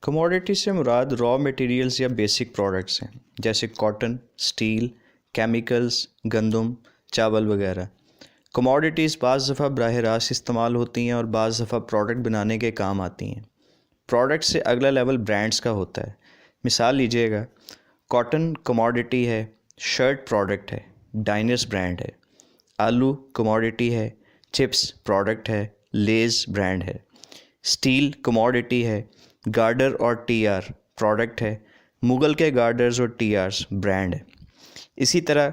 Commodity से मुराद raw materials या basic products हैं, जैसे कॉटन, स्टील, केमिकल्स, गंदम, चावल वगैरह। कमोडिटीज़ बाज़ दफ़ा बराह रास्त इस्तेमाल होती हैं और बाज़ दफ़ा प्रोडक्ट बनाने के काम आती हैं। प्रोडक्ट से अगला लेवल ब्रांड्स का होता है। मिसाल लीजिएगा, कॉटन कमोडिटी है, शर्ट प्रोडक्ट है, डाइनर्स ब्रांड है। आलू कमोडिटी है, चिप्स प्रोडक्ट है, लेज़ ब्रांड है। स्टील कमोडिटी है, गार्डर और टीआर प्रोडक्ट है, मुग़ल के गार्डर्स और टीआर्स ब्रांड है। इसी तरह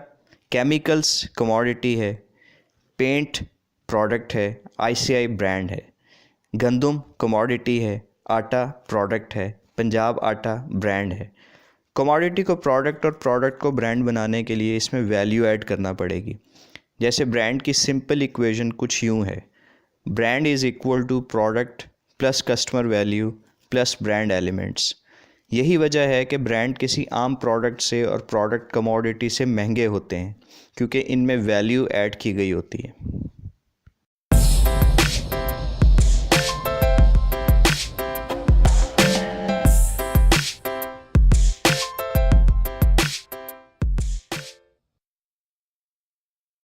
केमिकल्स कमोडिटी है, पेंट प्रोडक्ट है, आईसीआई ब्रांड है। गंदम कमोडिटी है, आटा प्रोडक्ट है, पंजाब आटा ब्रांड है। कमोडिटी को प्रोडक्ट और प्रोडक्ट को ब्रांड बनाने के लिए इसमें वैल्यू ऐड करना पड़ेगी। जैसे ब्रांड की सिंपल इक्वेशन कुछ यूँ है, brand is equal to product plus customer value plus brand elements. यही वजह है कि ब्रांड किसी आम प्रोडक्ट से और प्रोडक्ट कमोडिटी से महंगे होते हैं, क्योंकि इनमें वैल्यू ऐड की गई होती है।